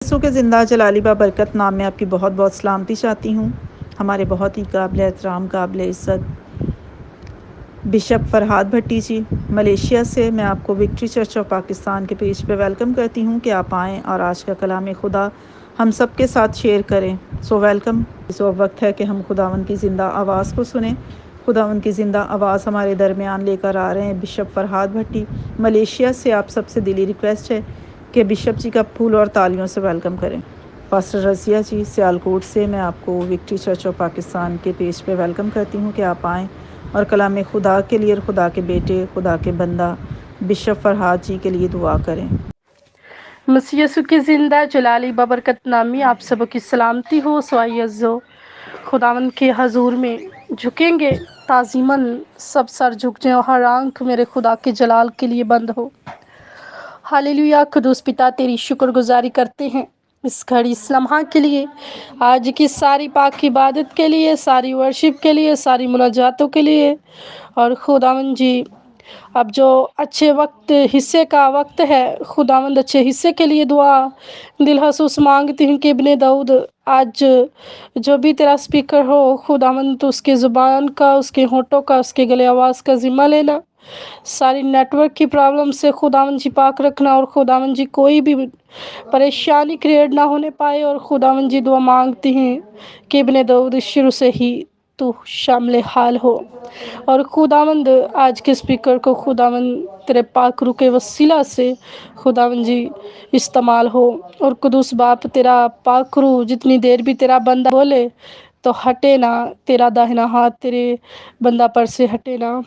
یسوع کے زندہ جلالی بابرکت نام میں آپ کی بہت بہت سلامتی چاہتی ہوں۔ ہمارے بہت ہی قابل احترام قابل عزت بشپ فرحاد بھٹی جی ملیشیا سے میں آپ کو وکٹری چرچ آف پاکستان کے پیج پہ ویلکم کرتی ہوں کہ آپ آئیں اور آج کا کلام خدا ہم سب کے ساتھ شیئر کریں۔ So welcome. اس وقت ہے کہ ہم خداوند کی زندہ آواز کو سنیں۔ خداوند کی زندہ آواز ہمارے درمیان لے کر آ رہے ہیں بشپ فرحاد بھٹی ملیشیا سے۔ آپ سب سے دلی ریکویسٹ ہے کہ بشپ جی کا پھول اور تالیوں سے ویلکم کریں۔ پاسٹر رضیہ جی سیالکوٹ سے میں آپ کو وکٹری چرچ آف پاکستان کے پیج پہ ویلکم کرتی ہوں کہ آپ آئیں اور کلام خدا کے لیے اور خدا کے بیٹے خدا کے بندہ بشپ فرحاد جی کے لیے دعا کریں۔ مسیح یسوع کی زندہ جلالی بابرکت نامی آپ سب کی سلامتی ہو۔ سوائے عزو خداوند کے حضور میں جھکیں گے تعظیماً، سب سر جھک جائیں اور ہر آنکھ میرے خدا کے جلال کے لیے بند ہو۔ ہاللیلویا۔ قدوس پتا تیری شکر گزاری کرتے ہیں اس گھڑی اس لمحہ کے لیے، آج کی ساری پاک عبادت کے لیے، ساری ورشپ کے لیے، ساری مناجاتوں کے لیے۔ اور خداوند جی اب جو اچھے حصے کا وقت ہے، خداوند اچھے حصے کے لیے دعا دل حسوس مانگتی ہوں کہ ابن داؤد آج جو بھی تیرا سپیکر ہو خداوند تو اس کے زبان کا، اس کے ہونٹوں کا، اس کے گلے آواز کا ذمہ لینا، ساری نیٹ ورک کی پرابلم سے خداوند جی پاک رکھنا، اور خداوند جی کوئی بھی پریشانی کریٹ نہ ہونے پائے۔ اور خداوند جی دعا مانگتی ہیں کہ ابن داؤد شروع سے ہی تو شامل حال ہو، اور خداوند آج کے سپیکر کو خداوند تیرے پاک روح کے وسیلہ سے خداوند جی استعمال ہو۔ اور قدوس باپ تیرا پاک روح جتنی دیر بھی تیرا بندہ بولے تو ہٹے نہ، تیرا داہنا ہاتھ تیرے بندہ پر سے ہٹے نہ،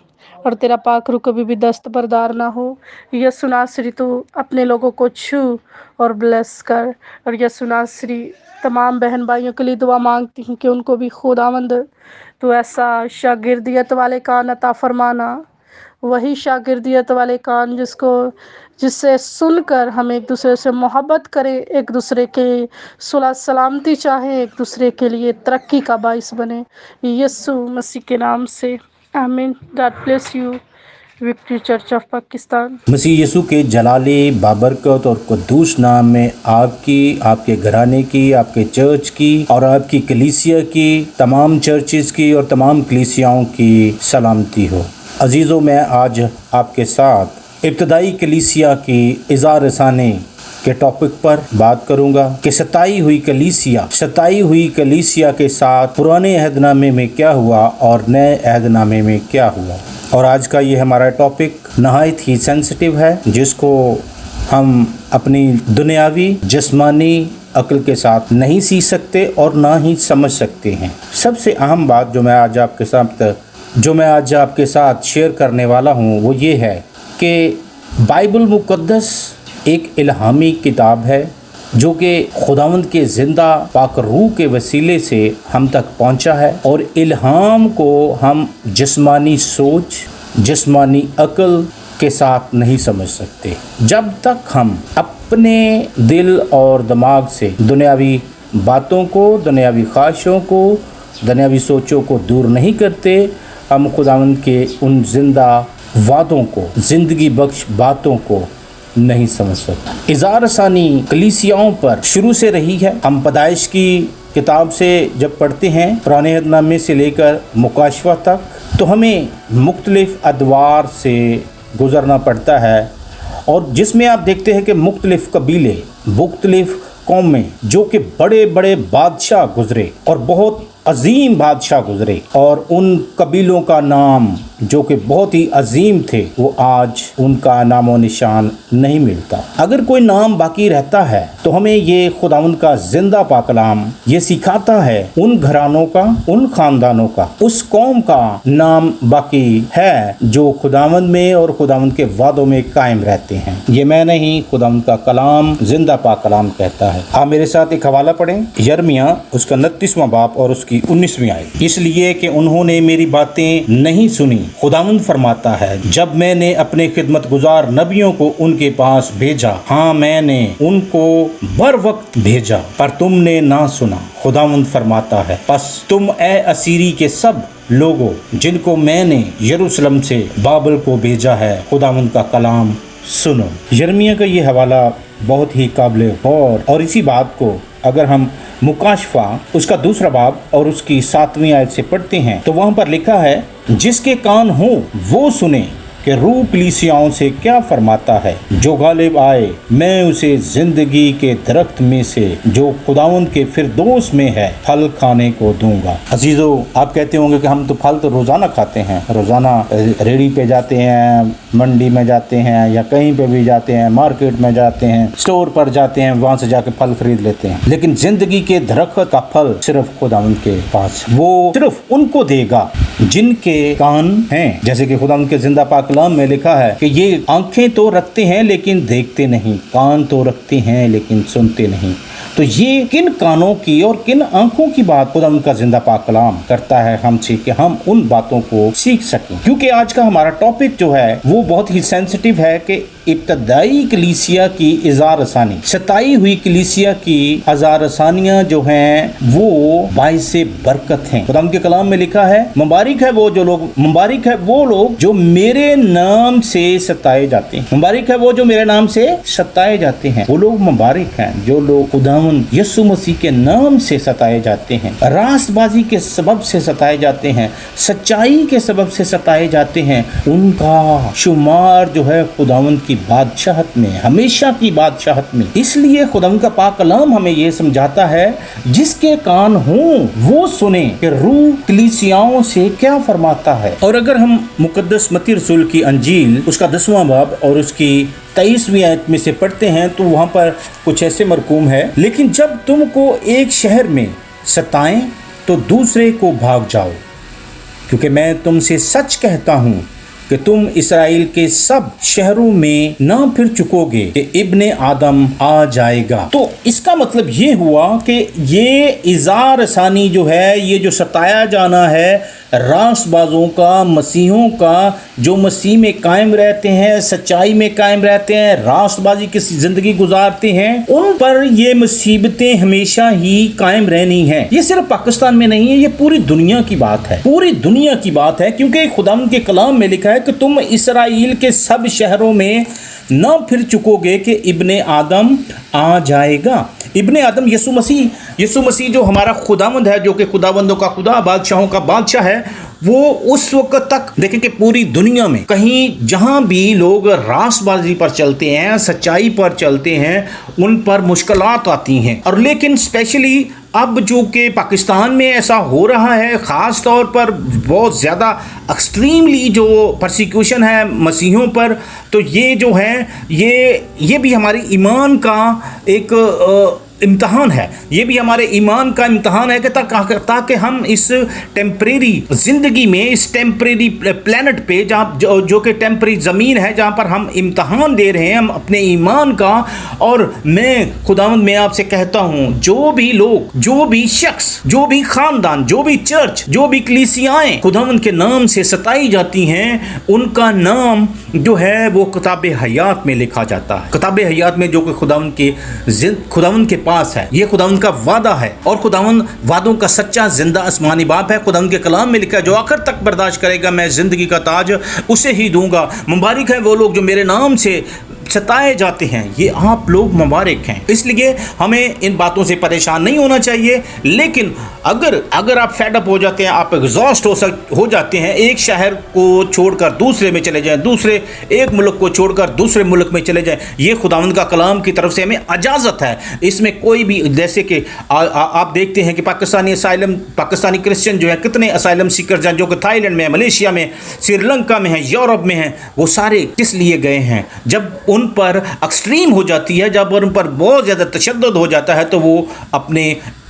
اور تیرا پاک روح کبھی بھی دست بردار نہ ہو۔ یسوع ناصری تو اپنے لوگوں کو چھو اور بلیس کر، اور یسوع ناصری تمام بہن بھائیوں کے لیے دعا مانگتی ہوں کہ ان کو بھی خداوند تو ایسا شاگردیت والے کان عطا فرمانا، وہی شاگردیت والے کان جس سے سن کر ہم ایک دوسرے سے محبت کریں، ایک دوسرے کے صلح سلامتی چاہیں، ایک دوسرے کے لیے ترقی کا باعث بنے، یسوع مسیح کے نام سے آمین۔ God bless you victory church of Pakistan. مسیح یسوع کے جلالی بابرکت اور قدوس نام میں آپ کی، آپ کے گھرانے کی، آپ کے چرچ کی اور آپ کی کلیسیا کی، تمام چرچز کی اور تمام کلیسیاؤں کی سلامتی ہو۔ عزیزوں، میں آج آپ کے ساتھ ابتدائی کلیسیا کی اظہار رسانی کے ٹاپک پر بات کروں گا کہ ستائی ہوئی کلیسیا کے ساتھ پرانے عہد نامے میں کیا ہوا اور نئے عہد نامے میں کیا ہوا۔ اور آج کا یہ ہمارا ٹاپک نہایت ہی سینسٹیو ہے، جس کو ہم اپنی دنیاوی جسمانی عقل کے ساتھ نہیں سیکھ سکتے اور نہ ہی سمجھ سکتے ہیں۔ سب سے اہم بات جو میں آج آپ کے ساتھ شیئر کرنے والا ہوں وہ یہ ہے کہ بائبل مقدس ایک الہامی کتاب ہے جو کہ خداوند کے زندہ پاک روح کے وسیلے سے ہم تک پہنچا ہے، اور الہام کو ہم جسمانی سوچ، جسمانی عقل کے ساتھ نہیں سمجھ سکتے جب تک ہم اپنے دل اور دماغ سے دنیاوی باتوں کو، دنیاوی خواہشوں کو، دنیاوی سوچوں کو دور نہیں کرتے۔ ہم خداوند کے ان زندہ وعدوں کو، زندگی بخش باتوں کو نہیں سمجھ سکتے۔ اظہار ثانی کلیسیاؤں پر شروع سے رہی ہے۔ ہم پیدائش کی کتاب سے جب پڑھتے ہیں، پرانے عہد نامے سے لے کر مکاشفہ تک، تو ہمیں مختلف ادوار سے گزرنا پڑتا ہے، اور جس میں آپ دیکھتے ہیں کہ مختلف قبیلے، مختلف قومیں، جو کہ بڑے بڑے بادشاہ گزرے اور بہت عظیم بادشاہ گزرے، اور ان قبیلوں کا نام جو کہ بہت ہی عظیم تھے، وہ آج ان کا نام و نشان نہیں ملتا۔ اگر کوئی نام باقی رہتا ہے تو ہمیں یہ خداوند کا زندہ پاک کلام یہ سکھاتا ہے ان گھرانوں کا، ان خاندانوں کا، اس قوم کا نام باقی ہے جو خداوند میں اور خداوند کے وعدوں میں قائم رہتے ہیں۔ یہ میں نہیں، خداوند کا کلام، زندہ پاک کلام کہتا ہے۔ آپ میرے ساتھ ایک حوالہ پڑھیں، یرمیہ اس کا 29واں باب اور اس کی 19ویں آیت۔ اس لیے کہ انہوں نے میری باتیں نہیں سنی، خداوند فرماتا ہے، جب میں نے اپنے خدمت گزار نبیوں کو ان کے پاس بھیجا، ہاں میں نے ان کو بر وقت بھیجا، پر تم نے نہ سنا، خداوند فرماتا ہے۔ پس تم اے اسیری کے سب لوگوں جن کو میں نے یروشلم سے بابل کو بھیجا ہے، خداوند کا کلام سنو۔ یرمیہ کا یہ حوالہ बहुत ही काबिल गौर। और इसी बात को अगर हम मुकाशफा उसका दूसरा बाब और उसकी 7वीं आयत से पढ़ते हैं तो वहाँ पर लिखा है, जिसके कान हो वो सुने कि रूह कलीसियाओं से क्या फरमाता है। जो गालिब आए मैं उसे जिंदगी के दरख्त में से जो खुदावंद के फिरदौस में है फल खाने को दूंगा। अजीजों, आप कहते होंगे कि हम तो फल तो रोज़ाना खाते हैं, रोज़ाना रेड़ी पे जाते हैं, मंडी में जाते हैं या कहीं पे भी जाते हैं, मार्केट में जाते हैं, स्टोर पर जाते हैं, वहाँ से जाके फल खरीद लेते हैं। लेकिन जिंदगी के दरख्त का फल सिर्फ खुदावंद के पास, वो सिर्फ उनको देगा जिनके कान हैं। जैसे कि खुदावंद के जिंदा पाक कलाम में लिखा है कि ये आंखें तो रखते हैं लेकिन देखते नहीं, कान तो रखते हैं लेकिन सुनते नहीं। तो ये किन कानों की और किन आंखों की बात खुदा उनका जिंदा पाक कलाम करता है हमसे कि हम उन बातों को सीख सकें। क्योंकि आज का हमारा टॉपिक जो है वो बहुत ही सेंसिटिव है कि इब्तदाई कलीसिया की इज़ारसानी, सताई हुई कलीसिया की इज़ारसानियाँ जो हैं वो बाइसे बरकत हैं। खुदा उनके कलाम में लिखा है, मुबारक है वो लोग जो मेरे नाम से सताए जाते हैं। मुबारक है वो जो मेरे नाम से सताए जाते हैं। वो लोग मुबारक हैं जो लोग खुदावंद यीशु मसीह के नाम से सताए जाते हैं, रास्तबाजी के सबब से सताए जाते हैं, सच्चाई के सबब से सताए जाते हैं। उनका शुमार जो है खुदावंद की बादशाहत में, हमेशा की बादशाहत में। इसलिए खुदावंद का पाक कलाम हमें यह समझाता है, जिसके कान हों वो सुने कि रूह कलीसियाओं से क्या फरमाता है। और अगर हम मुकद्दस मत्ती रसूल की अंजील उसका 10वां बाब और उसकी 23वीं आयत में से पढ़ते हैं तो वहाँ पर कुछ ऐसे मरकूम है, लेकिन जब तुमको एक शहर में सताएं तो दूसरे को भाग जाओ, क्योंकि मैं तुमसे सच कहता हूँ कि तुम इसराइल के सब शहरों में ना फिर चुकोगे कि इब्ने आदम आ जाएगा। तो इसका मतलब ये हुआ कि ये इज़ारसानी जो है, ये जो सताया जाना है रास्तबाजों का, मसीहों का, जो मसीह में कायम रहते हैं, सच्चाई में कायम रहते हैं, रास्तबाजी की ज़िंदगी गुजारते हैं, उन पर ये मुसीबतें हमेशा ही कायम रहनी हैं। ये सिर्फ पाकिस्तान में नहीं है, ये पूरी दुनिया की बात है, पूरी दुनिया की बात है। क्योंकि खुदावंद के कलाम में लिखा है कि तुम इसराइल के सब शहरों में न फिर चुकोगे कि इब्ने आदम आ जाएगा। इब्ने आदम यीशु मसीह जो हमारा खुदावंद है, जो कि खुदावंदों का खुदा, बादशाहों का बादशाह है, वो उस वक्त तक देखें कि पूरी दुनिया में कहीं जहां भी लोग रास्तबाजी पर चलते हैं, सच्चाई पर चलते हैं, उन पर मुश्किलात आती हैं। और लेकिन स्पेशली अब जो कि पाकिस्तान में ऐसा हो रहा है, ख़ास तौर पर बहुत ज़्यादा एक्सट्रीमली जो परसिक्यूशन है मसीहों पर, तो ये जो है ये भी हमारी ईमान का एक इम्तहान है। ये भी हमारे ईमान का इम्तहान है कि ताकि हम इस टेम्परेरी ज़िंदगी में, इस टेम्परेरी प्लेनेट पे जहाँ जो कि टेम्परेरी ज़मीन है, जहाँ पर हम इम्तहान दे रहे हैं हम अपने ईमान का। और मैं खुदावंद में आपसे कहता हूँ, जो भी लोग, जो भी शख्स, जो भी ख़ानदान, जो भी चर्च, जो भी कलीसियाएँ खुदावंद के नाम से सताई जाती हैं, उनका नाम जो है वो किताब हयात में लिखा जाता है। किताब हयात में जो कि खुदावंद के पास है, ये खुदावंद का वादा है और खुदावंद वादों का सच्चा जिंदा आसमानी बाप है। खुदावंद के कलाम में लिखा है, जो आखिर तक बर्दाश्त करेगा मैं जिंदगी का ताज उसे ही दूंगा। मुबारक है वो लोग जो मेरे नाम से सताए जाते हैं। ये आप लोग मुबारक हैं। इसलिए हमें इन बातों से परेशान नहीं होना चाहिए। लेकिन अगर आप फेड अप हो जाते हैं, आप एग्जॉस्ट हो जाते हैं, एक शहर को छोड़कर दूसरे में चले जाएं, दूसरे एक मुल्क को छोड़कर दूसरे मुल्क में चले जाएं, ये खुदावंद का कलाम की तरफ से हमें इजाज़त है। इसमें कोई भी, जैसे कि आप देखते हैं कि पाकिस्तानी क्रिश्चियन जो है, कितने असाइलम सीकर्स हैं जो कि थाईलैंड में, मलेशिया में, श्रीलंका में हैं, यूरोप में हैं। वो सारे किस लिए गए हैं? जब उन पर एक्सट्रीम हो जाती है, जब उन पर बहुत ज़्यादा तशद्दुद हो जाता है, तो वो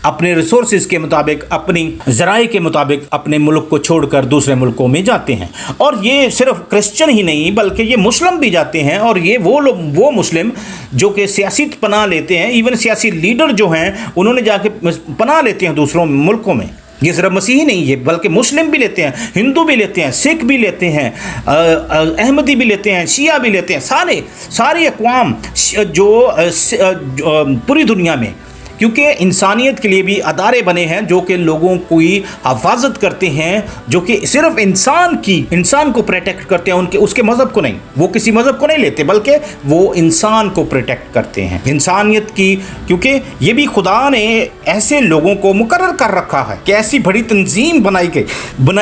अपने रिसोर्सेज के मुताबिक, अपनी ज़राए के मुताबिक अपने मुल्क को छोड़कर दूसरे मुल्कों में जाते हैं। और ये सिर्फ क्रिश्चियन ही नहीं बल्कि ये मुस्लिम भी जाते हैं। और ये वो मुस्लिम जो कि सियासी पनाह लेते हैं, इवन सियासी लीडर जो हैं उन्होंने जाके पनाह लेते हैं दूसरों मुल्कों में। ये सिर्फ मसीही नहीं है बल्कि मुस्लिम भी लेते हैं, हिंदू भी लेते हैं, सिख भी लेते हैं, अहमदी भी लेते हैं, शिया भी लेते हैं, सारे अक़वाम जो पूरी दुनिया में, क्योंकि इंसानियत के लिए भी अदारे बने हैं जो कि लोगों की हिफाजत करते हैं, जो कि सिर्फ इंसान को प्रोटेक्ट करते हैं, उनके उसके मज़हब को नहीं, वो किसी मज़हब को नहीं लेते बल्कि वो इंसान को प्रोटेक्ट करते हैं, इंसानियत की। क्योंकि ये भी खुदा ने ऐसे लोगों को मुकर्रर कर रखा है कि ऐसी बड़ी तंजीम बनाई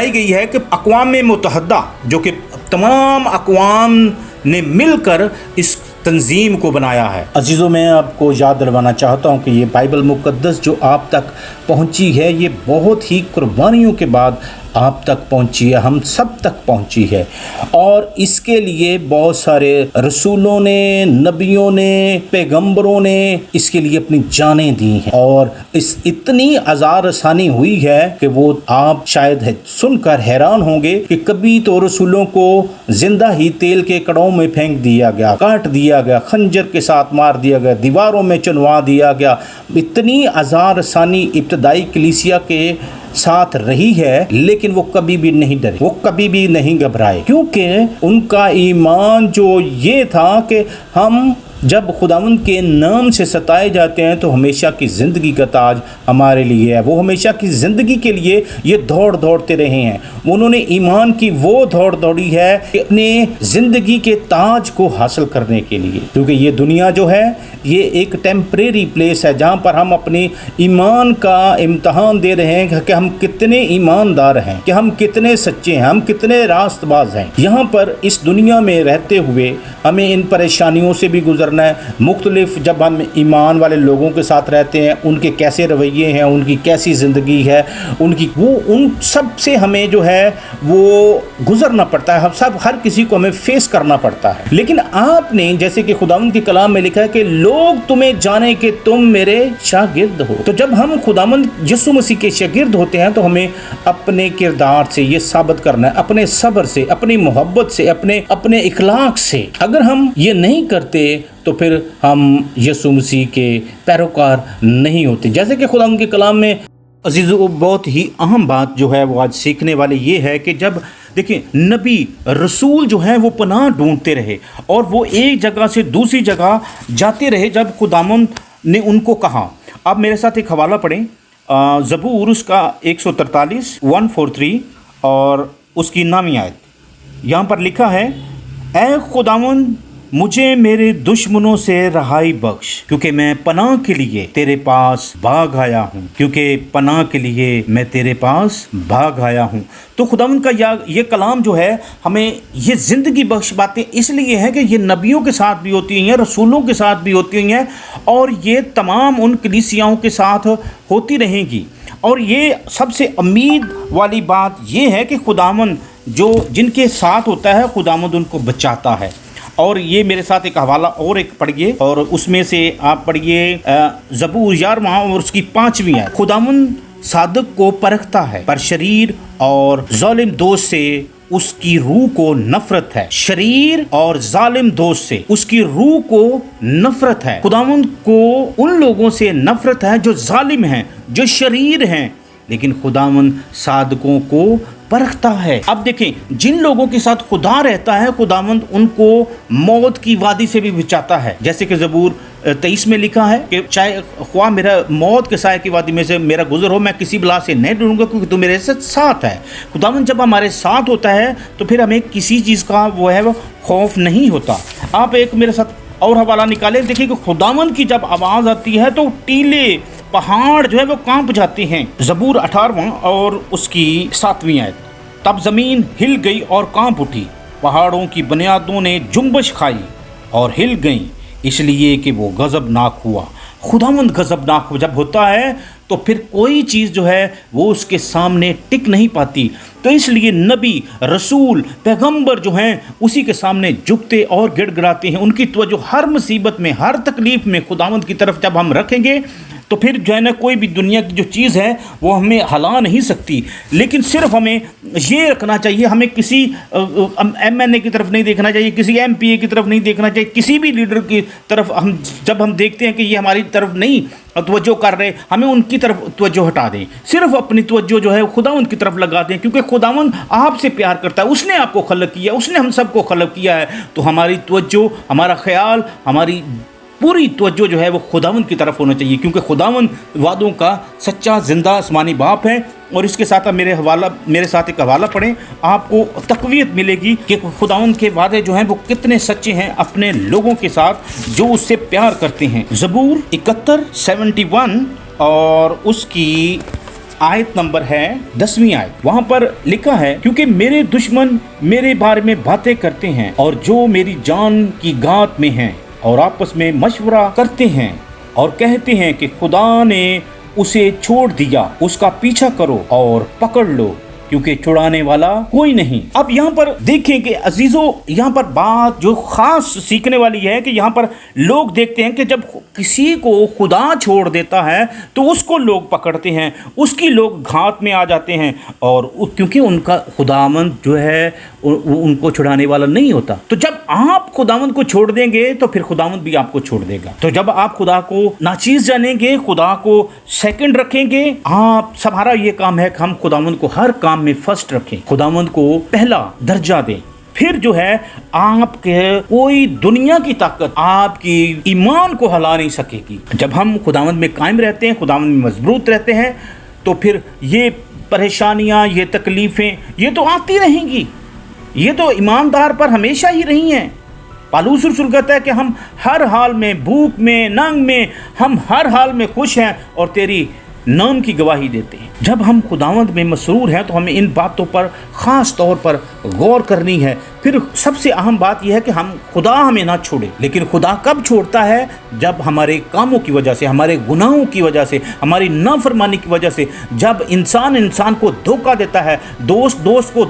गई है कि अक़वाम मुत्तहिदा, जो कि तमाम अक़वाम ने मिलकर इस तंजीम को बनाया है। अजीज़ों, मैं आपको याद दिलवाना चाहता हूँ कि ये बाइबल मुक़द्दस जो आप तक पहुँची है, ये बहुत ही कुर्बानियों के बाद आप तक पहुँची है, हम सब तक पहुँची है। और इसके लिए बहुत सारे रसूलों ने, नबियों ने, पैगंबरों ने इसके लिए अपनी जानें दी हैं। और इस इतनी आज़ार रसानी हुई है कि वो आप शायद सुनकर हैरान होंगे कि कभी तो रसूलों को जिंदा ही तेल के कड़ों में फेंक दिया गया, काट दिया गया, खंजर के साथ मार दिया गया, दीवारों में चुनवा दिया गया। इतनी आज़ार रसानी इब्तदाई कलीसिया के साथ रही है, लेकिन वो कभी भी नहीं डरे, वो कभी भी नहीं घबराए, क्योंकि उनका ईमान जो ये था कि हम जब खुदावंद के नाम से सताए जाते हैं तो हमेशा की ज़िंदगी का ताज हमारे लिए है। वो हमेशा की ज़िंदगी के लिए ये दौड़ते रहे हैं। उन्होंने ईमान की वो दौड़ी है अपने ज़िंदगी के ताज को हासिल करने के लिए, क्योंकि ये दुनिया जो है ये एक टेम्परेरी प्लेस है जहाँ पर हम अपने ईमान का इम्तहान दे रहे हैं कि हम कितने ईमानदार हैं, कि हम कितने सच्चे हैं, हम कितने रास्तबाज हैं। यहाँ पर इस दुनिया में रहते हुए हमें इन परेशानियों से भी गुजरना है। मुख्तलिफ जब हम ईमान वाले लोगों के साथ रहते हैं, उनके कैसे रवैये हैं, उनकी कैसी ज़िंदगी है, उन सब से हमें जो है वो गुजरना पड़ता है। हम सब, हर किसी को हमें फेस करना पड़ता है। लेकिन आपने, जैसे कि खुदावंद के कलाम में लिखा है कि लोग तुम्हें जाने कि तुम मेरे शागिर्द हो, तो जब हम खुदावंद यीशु मसीह के शागिर्द होते हैं तो हमें अपने किरदार से ये साबित करना है, अपने सब्र से, अपनी मोहब्बत से, अपने इखलाक से। अगर हम ये नहीं करते तो फिर हम यीशु मसीह के पैरोकार नहीं होते। जैसे कि खुदा उनके कलाम में अजीज़ों, बहुत ही अहम बात जो है वो आज सीखने वाली ये है कि जब देखिए नबी रसूल जो है वो पनाह ढूंढते रहे और वो एक जगह से दूसरी जगह जाते रहे जब खुदावंद ने उनको कहा। आप मेरे साथ एक हवाला पढ़ें, ज़बूर उसका 143 143 और उसकी 9वीं आयत। यहाँ पर लिखा है, ऐ खुदावंद मुझे मेरे दुश्मनों से रहाई बख्श, क्योंकि मैं पनाह के लिए तेरे पास भाग आया हूँ, क्योंकि पनाह के लिए मैं तेरे पास भाग आया हूँ। तो खुदावंद का ये कलाम जो है हमें ये ज़िंदगी बख्श बातें इसलिए हैं कि ये नबियों के साथ भी होती हैं, रसूलों के साथ भी होती हैं और ये तमाम उन कलीसियाओं के साथ होती रहेंगी। और ये सबसे उम्मीद वाली बात ये है कि खुदावंद जो जिनके साथ होता है, खुदावंद उनको बचाता है। और ये मेरे साथ एक हवाला और एक पढ़िए और उसमें से आप पढ़िए ज़बूर 11वां और उसकी 5वीं है। खुदावंद सादक को परखता है, पर शरीर और जालिम दोस्त से उसकी रूह को नफरत है। शरीर और जालिम दोस्त से उसकी रूह को नफरत है। खुदावंद को उन लोगों से नफरत है जो जालिम हैं, जो शरीर हैं, लेकिन खुदावंद सादकों को परखता है। अब देखें, जिन लोगों के साथ खुदा रहता है, खुदावंद उनको मौत की वादी से भी बचाता है। जैसे कि ज़बूर 23 में लिखा है कि चाहे ख्वाह मेरा मौत के साए की वादी में से मेरा गुजर हो, मैं किसी बला से नहीं डरूंगा, क्योंकि तू मेरे साथ है। खुदावंद जब हमारे साथ होता है तो फिर हमें किसी चीज़ का वो खौफ नहीं होता। आप एक मेरे साथ और हवाला निकालें, देखिए कि खुदावंद की जब आवाज़ आती है तो टीले पहाड़ जो है वो कांप जाते हैं। ज़बूर 18वां और उसकी 7वीं आयत। तब ज़मीन हिल गई और कांप उठी, पहाड़ों की बुनियादों ने जुम्बश खाई और हिल गईं, इसलिए कि वो गज़बनाक हुआ। खुदावंद गज़बनाक जब होता है तो फिर कोई चीज़ जो है वो उसके सामने टिक नहीं पाती। तो इसलिए नबी, रसूल, पैगंबर जो हैं उसी के सामने झुकते और गिड़गिड़ाते हैं। उनकी तवज्जो हर मुसीबत में, हर तकलीफ़ में खुदावंद की तरफ जब हम रखेंगे तो फिर जो है ना, कोई भी दुनिया की जो चीज़ है वो हमें हिला नहीं सकती। लेकिन सिर्फ हमें ये रखना चाहिए, हमें किसी MNA की तरफ नहीं देखना चाहिए, किसी MPA की तरफ नहीं देखना चाहिए, किसी भी लीडर की तरफ जब हम देखते हैं कि ये हमारी तरफ नहीं तवज्जो कर रहे, हमें उनकी तरफ तवज्जो हटा दें। सिर्फ अपनी तवज्जो जो है खुदावंद की तरफ लगा दें, क्योंकि खुदावंद आपसे प्यार करता है। उसने आपको खलक किया, उसने हम सबको खलक किया है। तो हमारी तवज्जो, हमारा ख्याल, हमारी पूरी तवज्जो जो है वो खुदावंद की तरफ होना चाहिए, क्योंकि खुदावंद वादों का सच्चा जिंदा आसमानी बाप है। और इसके साथ आप मेरे साथ एक हवाला पढ़ें, आपको तक़वियत मिलेगी कि खुदावंद के वादे जो हैं वो कितने सच्चे हैं अपने लोगों के साथ जो उससे प्यार करते हैं। ज़बूर 71 और उसकी आयत नंबर है 10वीं आयत। वहाँ पर लिखा है, क्योंकि मेरे दुश्मन मेरे बारे में बातें करते हैं और जो मेरी जान की गांठ में हैं और आपस में मशवरा करते हैं और कहते हैं कि खुदा ने उसे छोड़ दिया, उसका पीछा करो और पकड़ लो, क्योंकि छुड़ाने वाला कोई नहीं। अब यहाँ पर देखें कि अजीजों, यहाँ पर बात जो खास सीखने वाली है कि यहाँ पर लोग देखते हैं कि जब किसी को खुदा छोड़ देता है तो उसको लोग पकड़ते हैं, उसकी लोग घात में आ जाते हैं, और क्योंकि उनका खुदावंद जो है उनको छुड़ाने वाला नहीं होता। तो जब आप खुदावंद को छोड़ देंगे तो फिर खुदावंद भी आपको छोड़ देगा। तो जब आप खुदा को नाचीज जानेंगे, खुदा को सेकंड रखेंगे, आप हमारा ये काम है कि हम खुदावंद को हर काम में फर्स्ट रखें, खुदावंद को पहला दर्जा दें। फिर जो है आपके कोई दुनिया की ताकत आपकी ईमान को हिला नहीं सकेगी। जब हम खुदावंद में कायम रहते हैं, खुदावंद में मजबूत रहते हैं, तो फिर ये परेशानियां, ये तकलीफें, ये तो आती रहेंगी, ये तो ईमानदार पर हमेशा ही रही हैं। पालूस रसूल कहता है कि हम हर हाल में, भूख में, नंग में, हम हर हाल में खुश हैं और तेरी नाम की गवाही देते हैं। जब हम खुदावंद में मसरूर हैं तो हमें इन बातों पर ख़ास तौर पर गौर करनी है। फिर सबसे अहम बात यह है कि खुदा हमें ना छोड़े, लेकिन खुदा कब छोड़ता है? जब हमारे कामों की वजह से, हमारे गुनाहों की वजह से, हमारी नाफरमानी की वजह से, जब इंसान को धोखा देता है, दोस्त को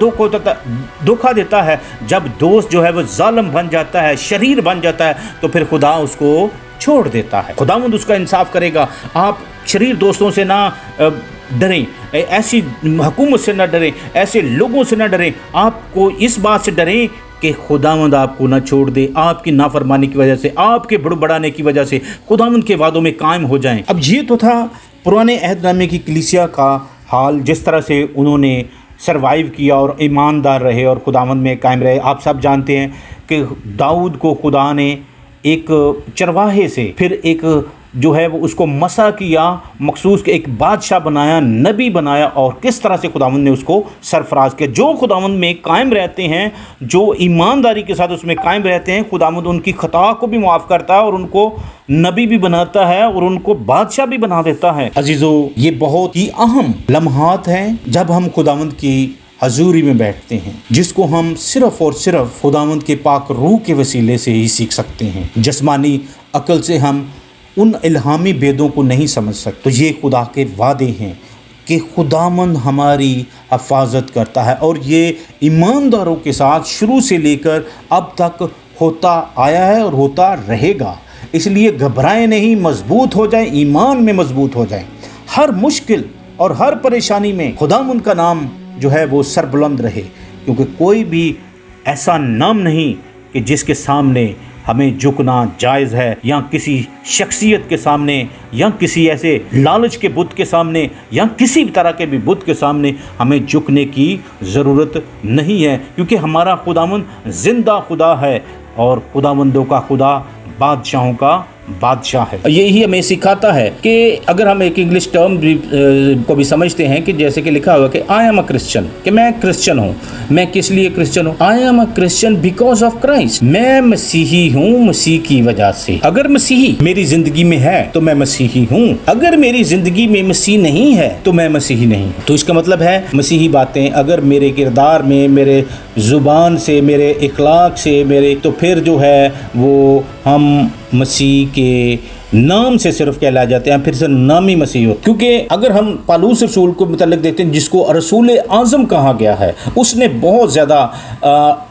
धोखा देता है, जब दोस्त जो है वो जालिम बन जाता है, शरीर बन जाता है, तो फिर खुदा उसको छोड़ देता है। खुदावंद उसका इंसाफ करेगा। आप शरीर दोस्तों से ना डरें, ऐसी हुकूमत से ना डरें, ऐसे लोगों से ना डरें। आपको इस बात से डरें कि खुदावंद आपको ना छोड़ दे, आपकी नाफरमानी की वजह से, आपके बड़बड़ाने की वजह से खुदावंद के वादों में कायम हो जाएं। अब ये तो था पुराने अहदनामे की कलीसिया का हाल, जिस तरह से उन्होंने सरवाइव किया और ईमानदार रहे और खुदावंद में कायम रहे। आप सब जानते हैं कि दाऊद को खुदा ने एक चरवाहे से फिर एक जो है वो उसको मसा किया, मखसूस के एक बादशाह बनाया, नबी बनाया, और किस तरह से खुदावंद ने उसको सरफराज किया। जो खुदावंद में कायम रहते हैं, जो ईमानदारी के साथ उसमें कायम रहते हैं, खुदावंद उनकी खता को भी माफ़ करता है और उनको नबी भी बनाता है और उनको बादशाह भी बना देता है। अजीज़ों, ये बहुत ही अहम लम्हात हैं जब हम खुदावंद की हजूरी में बैठते हैं, जिसको हम सिर्फ़ और सिर्फ खुदावंद के पाक रूह के वसीले से ही सीख सकते हैं। जिस्मानी अक्ल से हम उन इल्हामी भेदों को नहीं समझ सकते। तो ये खुदा के वादे हैं कि खुदावंद हमारी हिफाजत करता है, और ये ईमानदारों के साथ शुरू से लेकर अब तक होता आया है और होता रहेगा। इसलिए घबराएं नहीं, मजबूत हो जाएं, ईमान में मजबूत हो जाएं। हर मुश्किल और हर परेशानी में खुदावंद का नाम जो है वो सरबुलंद रहे, क्योंकि कोई भी ऐसा नाम नहीं कि जिसके सामने हमें झुकना जायज़ है, या किसी शख्सियत के सामने, या किसी ऐसे लालच के बुत के सामने, या किसी भी तरह के भी बुत के सामने हमें झुकने की ज़रूरत नहीं है, क्योंकि हमारा खुदावंद ज़िंदा खुदा है और खुदावंदों का खुदा बादशाहों का बादशाह है। यही हमें सिखाता है कि अगर हम एक इंग्लिश टर्म को भी समझते हैं कि जैसे कि लिखा हुआ कि आई एम अ क्रिश्चियन, कि मैं क्रिश्चियन हूँ। मैं किस लिए क्रिश्चियन हूँ? I am a Christian because of Christ. मैं मसीही हूँ मसीह की वजह से। अगर मसीही मेरी जिंदगी में है तो मैं मसीही हूँ, अगर मेरी जिंदगी में मसीह नहीं है तो मैं मसीही नहीं। तो इसका मतलब है मसीही बातें अगर मेरे किरदार में, मेरे ज़ुबान से, मेरे इखलाक से, मेरे, तो फिर जो है वो हम मसीह के नाम से सिर्फ कहला जाते हैं, फिर से नामी मसीह हो। क्योंकि अगर हम पालूस रसूल को मुतल्लिक देखते हैं, जिसको रसूल आज़म कहा गया है, उसने बहुत ज़्यादा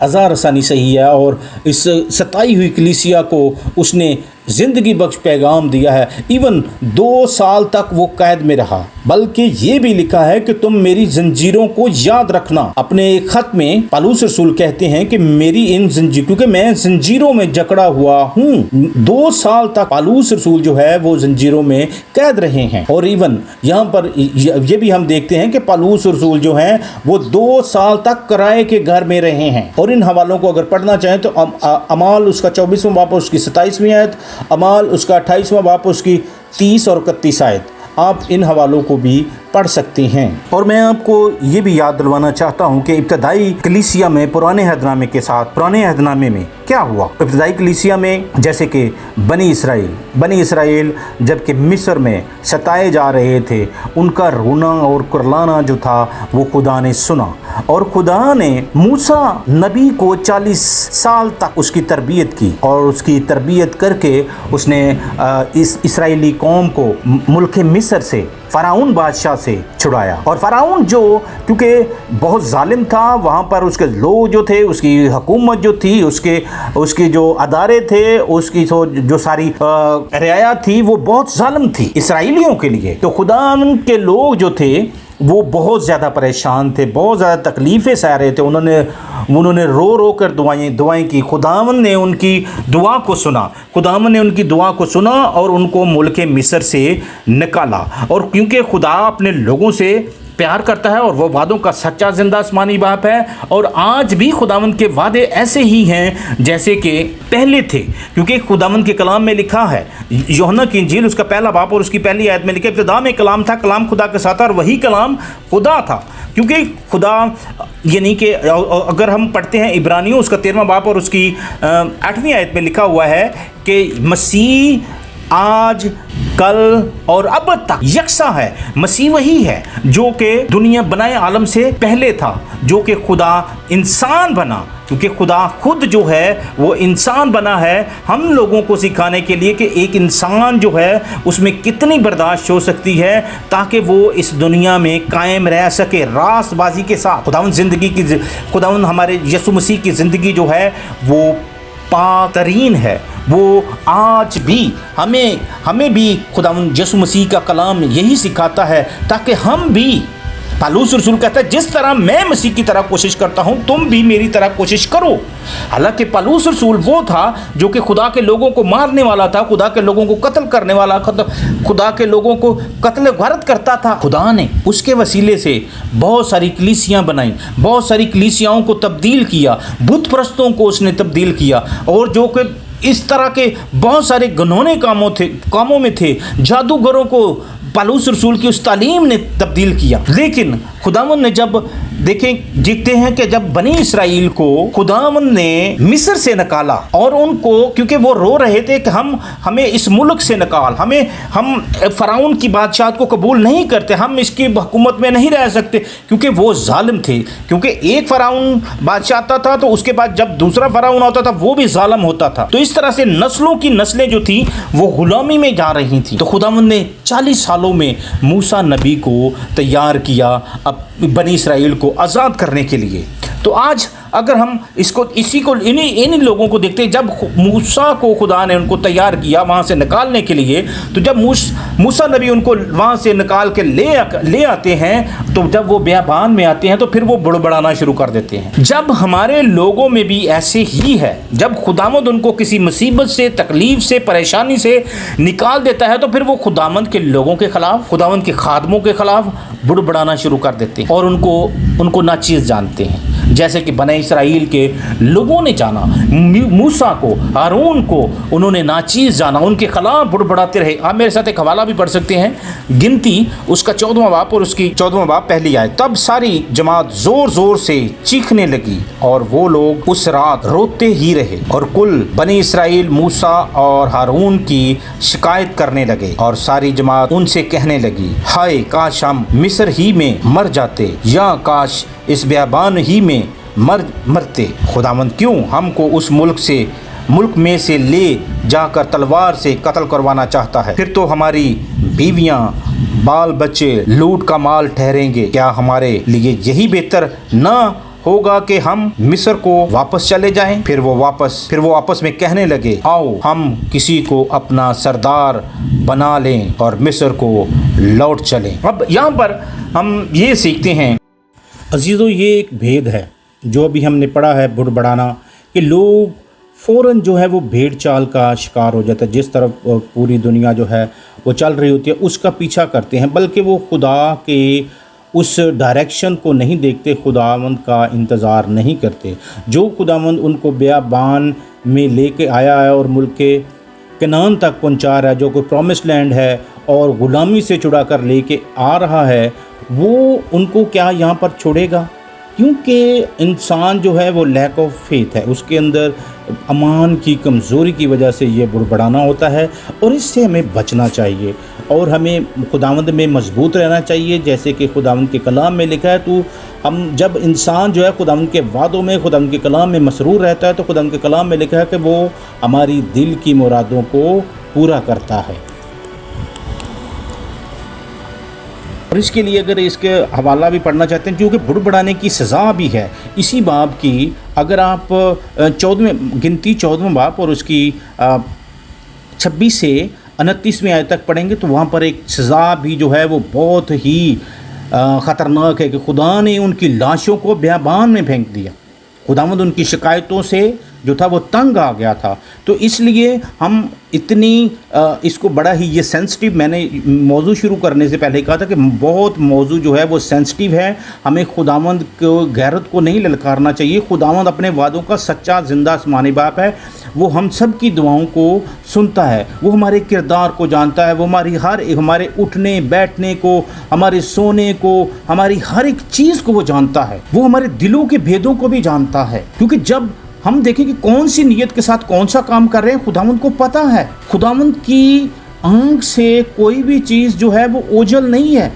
अज़ार रसानी सही है और इस सताई हुई कलीसिया को उसने ज़िंदगी बख्श पैगाम दिया है। इवन 2 साल तक वो कैद में रहा, बल्कि ये भी लिखा है कि तुम मेरी जंजीरों को याद रखना। अपने एक खत में पालूस रसूल कहते हैं कि मेरी इन जंजीर, क्योंकि मैं जंजीरों में जकड़ा हुआ हूँ। 2 साल तक पालूस रसूल जो है वो जंजीरों में कैद रहे हैं। और इवन यहाँ पर ये भी हम देखते हैं कि पालूस रसूल जो हैं वो 2 साल तक किराए के घर में रहे हैं। और इन हवालों को अगर पढ़ना चाहें तो अमाल उसका 24वां बाब उसकी 27वीं आयत अमाल उसका 28वां बाब उसकी 30 और 31 आयत। आप इन हवालों को भी पढ़ सकते हैं। और मैं आपको ये भी याद दिलवाना चाहता हूँ कि इब्तदाई कलीसिया में पुराने अहदनामे के साथ पुराने अहदनामे में क्या हुआ। इब्तदाई कलीसिया में जैसे कि बनी इसराइल जबकि मिस्र में सताए जा रहे थे, उनका रोना और कुरलाना जो था वो खुदा ने सुना, और खुदा ने मूसा नबी को 40 साल तक उसकी तरबियत की, और उसकी तरबियत करके उसने इस इसराइली कौम को मुल्क मिस्र से फ़राउन बादशाह से छुड़ाया। और फ़राउन जो क्योंकि बहुत जालिम था, वहाँ पर उसके लोग जो थे, उसकी हुकूमत जो थी, उसके जो अदारे थे, उसकी जो सारी रियाया थी वो बहुत जालिम थी इसराइलियों के लिए। तो खुदा के लोग जो थे वो बहुत ज़्यादा परेशान थे, बहुत ज़्यादा तकलीफ़ें सह रहे थे। उन्होंने रो कर दुआएं की। खुदावन ने उनकी दुआ को सुना और उनको मुल्क मिस्र से निकाला। और क्योंकि खुदा अपने लोगों से प्यार करता है और वो वादों का सच्चा जिंदा आसमानी बाप है, और आज भी खुदावंद के वादे ऐसे ही हैं जैसे कि पहले थे। क्योंकि खुदावंद के कलाम में लिखा है, यूहन्ना की इंजील उसका पहला बाब और उसकी पहली आयत में लिखा, इब्तिदा में कलाम था, कलाम खुदा के साथ था और वही कलाम खुदा था। क्योंकि खुदा यानी कि अगर हम पढ़ते हैं इब्रानियों उसका 13वां बाब और उसकी 8वीं आयत में लिखा हुआ है कि मसीह आज कल और अब तक यकसा है। मसीह वही है जो कि दुनिया बनाए आलम से पहले था, जो कि खुदा इंसान बना, क्योंकि खुदा खुद जो है वो इंसान बना है हम लोगों को सिखाने के लिए कि एक इंसान जो है उसमें कितनी बर्दाश्त हो सकती है ताकि वो इस दुनिया में कायम रह सके रास्तबाजी के साथ। खुदावंद हमारे यीशु मसीह की ज़िंदगी जो है वो पातरीन है। वो आज भी हमें भी खुदावंद यीशु मसीह का कलाम यही सिखाता है ताकि हम भी, पालूस रसूल कहता है जिस तरह मैं मसीह की तरह कोशिश करता हूं तुम भी मेरी तरह कोशिश करो। हालांकि पालूस रसूल वो था जो कि खुदा के लोगों को मारने वाला था, खुदा के लोगों को कत्ल करने वाला, खुदा के लोगों को कत्ल गारत करता था। खुदा ने उसके वसीले से बहुत सारी कलीसियाँ बनाई, बहुत सारी कलीसियाओं को तब्दील किया, बुत परस्तों को उसने तब्दील किया, और जो कि इस तरह के बहुत सारे घिनौने कामों में थे, जादूगरों को पालूस रसूल की उस तालीम ने तब्दील किया। लेकिन खुदावंद ने जब देखते हैं कि जब बनी इसराइल को खुदावंद ने मिस्र से निकाला और उनको, क्योंकि वो रो रहे थे कि हमें इस मुल्क से निकाल, हम फ़राउन की बादशाह को कबूल नहीं करते, हम इसकी हुकूमत में नहीं रह सकते, क्योंकि वो जालिम थे। क्योंकि एक फ़राउन बादशाह आता था तो उसके बाद जब दूसरा फ़राउन आता था वो भी जालिम होता था। तो इस तरह से नस्लों की नस्लें जो थी वो गुलामी में जा रही थी। तो खुदावंद ने 40 सालों में मूसा नबी को तैयार किया अब बनी इसराइल को आज़ाद करने के लिए। तो आज अगर हम इन्हीं लोगों को देखते हैं, जब मूसा को खुदा ने उनको तैयार किया वहाँ से निकालने के लिए, तो जब मूसा नबी उनको वहाँ से निकाल के ले आते हैं, तो जब वो बियाबान में आते हैं तो फिर वो बुड़बड़ाना शुरू कर देते हैं। जब हमारे लोगों में भी ऐसे ही है, जब खुदावंद उनको किसी मुसीबत से, तकलीफ से, परेशानी से निकाल देता है तो फिर वो खुदावंद के लोगों के खिलाफ, खुदावंद के खादमों के खिलाफ बुड़बड़ाना शुरू कर देते हैं और उनको नाचीज़ जानते हैं। जैसे कि बने इसराइल के लोगों ने जाना, मूसा को, हारून को उन्होंने नाचीज़ जाना, उनके खिलाफ बुड़बड़ाते रहे। आप मेरे साथ एक हवाला भी पढ़ सकते हैं, गिनती उसका 14वां बाब और उसकी 14वां बाब पहली आयत। तब सारी जमात ज़ोर ज़ोर से चीखने लगी और वो लोग उस रात रोते ही रहे, और कुल बनी इसराइल मूसा और हारून की शिकायत करने लगे, और सारी जमात उनसे कहने लगी, हाय काश हम मिस्र ही में मर जाते, या काश इस बियाबान ही में मरते। खुदावंद क्यों हमको उस मुल्क में से ले जाकर तलवार से कत्ल करवाना चाहता है? फिर तो हमारी बीवियां, बाल बच्चे लूट का माल ठहरेंगे। क्या हमारे लिए यही बेहतर न होगा कि हम मिस्र को वापस चले जाएं? फिर वो आपस में कहने लगे, आओ हम किसी को अपना सरदार बना लें और मिस्र को लौट चलें। अब यहाँ पर हम ये सीखते हैं अजीज़ों, ये एक भेद है जो अभी हमने पढ़ा है, बुड़बड़ाना, कि लोग फ़ौरन जो है वो भेड़ चाल का शिकार हो जाता है। जिस तरफ पूरी दुनिया जो है वो चल रही होती है उसका पीछा करते हैं, बल्कि वो खुदा के उस डायरेक्शन को नहीं देखते, खुदावंद का इंतज़ार नहीं करते। जो खुदावंद उनको बियाबान में लेके आया है और मुल्क कनान तक पहुंचा रहा है, जो कोई प्रॉमिस्ड लैंड है और ग़ुलामी से छुड़ा कर लेके आ रहा है, वो उनको क्या यहाँ पर छोड़ेगा? क्योंकि इंसान जो है वो लैक ऑफ फेथ है, उसके अंदर अमान की कमज़ोरी की वजह से ये बुड़बड़ाना होता है और इससे हमें बचना चाहिए और हमें खुदावंद में मजबूत रहना चाहिए। जैसे कि खुदावंद के कलाम में लिखा है, तो हम जब इंसान जो है खुदावंद के वादों में, खुदावंद के कलाम में मसरूर रहता है, तो खुदावंद के कलाम में लिखा है कि वो हमारी दिल की मुरादों को पूरा करता है। और इसके लिए अगर इसके हवाला भी पढ़ना चाहते हैं, क्योंकि बुड़बड़ाने की सज़ा भी है इसी बाब की। अगर आप 14वें बाब और उसकी 26 से 29वें आयत तक पढ़ेंगे, तो वहाँ पर एक सज़ा भी जो है वो बहुत ही ख़तरनाक है कि खुदा ने उनकी लाशों को बियाबान में फेंक दिया। खुदावंद उनकी शिकायतों से जो था वो तंग आ गया था। तो इसलिए हम इतनी इसको बड़ा ही ये सेंसिटिव, मैंने मौजू शुरू करने से पहले कहा था कि बहुत मौजू जो है वो सेंसिटिव है। हमें खुदावंद को गैरत को नहीं ललकारना चाहिए। खुदावंद अपने वादों का सच्चा ज़िंदा आसमानी बाप है। वो हम सब की दुआओं को सुनता है, वो हमारे किरदार को जानता है, वो हमारे उठने बैठने को, हमारे सोने को, हमारी हर एक चीज़ को वो जानता है। वो हमारे दिलों के भेदों को भी जानता है, क्योंकि जब हम देखें कि कौन सी नीयत के साथ कौन सा काम कर रहे हैं, खुदावंद को पता है। खुदावंद की आंख से कोई भी चीज़ जो है वो ओझल नहीं है,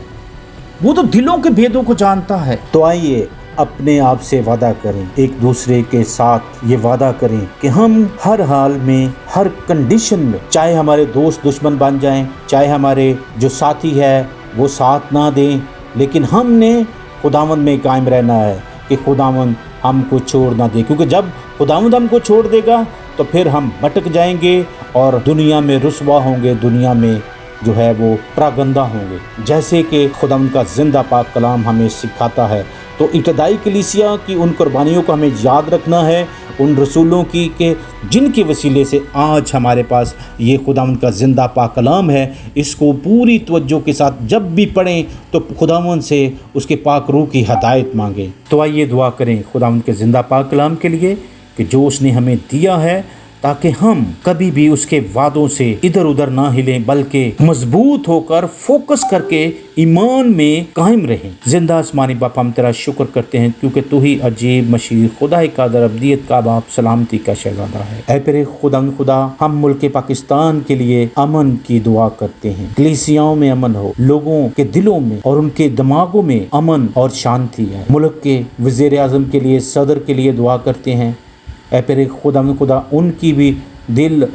वो तो दिलों के भेदों को जानता है। तो आइए अपने आप से वादा करें, एक दूसरे के साथ ये वादा करें कि हम हर हाल में, हर कंडीशन में, चाहे हमारे दोस्त दुश्मन बन जाएं, चाहे हमारे जो साथी है वो साथ ना दें, लेकिन हमने खुदावंद में कायम रहना है कि खुदावंद हमको छोड़ ना दे। क्योंकि जब खुदावंद हमको छोड़ देगा तो फिर हम भटक जाएंगे और दुनिया में रुसवा होंगे, दुनिया में जो है वो प्रागंदा होंगे, जैसे कि खुदावंद का ज़िंदा पाक कलाम हमें सिखाता है। तो इब्तदाई कलीसिया की उन कुर्बानियों को हमें याद रखना है, उन रसूलों की कि जिनके वसीले से आज हमारे पास ये खुदावंद का ज़िंदा पाक कलाम है। इसको पूरी तवज्जो के साथ जब भी पढ़ें तो खुदावंद से उसके पाक रूह की हदायत मांगें। तो आइए दुआ करें खुदावंद के ज़िंदा पाक कलाम के लिए कि जो उसने हमें दिया है, ताकि हम कभी भी उसके वादों से इधर उधर ना हिलें, बल्कि मजबूत होकर फोकस करके ईमान में कायम रहें। जिंदा आसमानी बाप, हम तेरा शुक्र करते हैं क्योंकि तू ही अजीब मशीर खुदा कादर अब्दियत का बाप, सलामती का शहजादा है। ऐ प्यारे खुदा, हम मुल्क पाकिस्तान के लिए अमन की दुआ करते हैं। कलीसियाओं में अमन हो, लोगों के दिलों में और उनके दिमागों में अमन और शांति है। मुल्क के वज़ीर आज़म के लिए, सदर के लिए दुआ करते हैं। ऐ प्यारे खुदा, उनकी भी दिल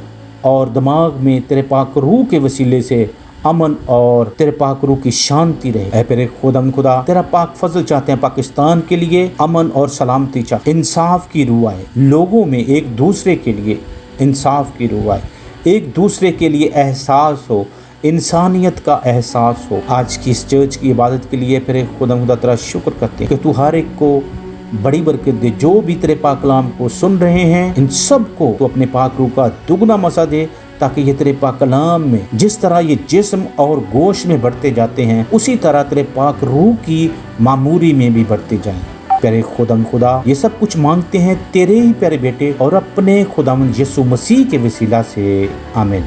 और दिमाग में तेरे पाक रूह के वसीले से अमन और तेरे पाक रूह की शांति रहे। ऐ प्यारे खुदा, तेरा पाक फजल चाहते हैं पाकिस्तान के लिए, अमन और सलामती चाहते, इंसाफ की रूह आए लोगों में, एक दूसरे के लिए इंसाफ की रूह आए, एक दूसरे के लिए एहसास हो, इंसानियत का एहसास हो। आज की इस चर्च की इबादत के लिए प्यारे खुदा तेरा शुक्र करते हैं कि तू हर एक को बड़ी बरकत दे। जो भी तेरे पाक कलाम को सुन रहे हैं, इन सब को तो अपने पाक रूह का दुगना मसा दे, ताकि ये तेरे पाक कलाम में जिस तरह ये जिस्म और गोश्त में बढ़ते जाते हैं, उसी तरह तेरे पाक रूह की मामूरी में भी बढ़ते जाएं। प्यारे खुदा, ये सब कुछ मांगते हैं तेरे ही प्यारे बेटे और अपने खुदावंद यीशु मसीह के वसीला से, आमीन।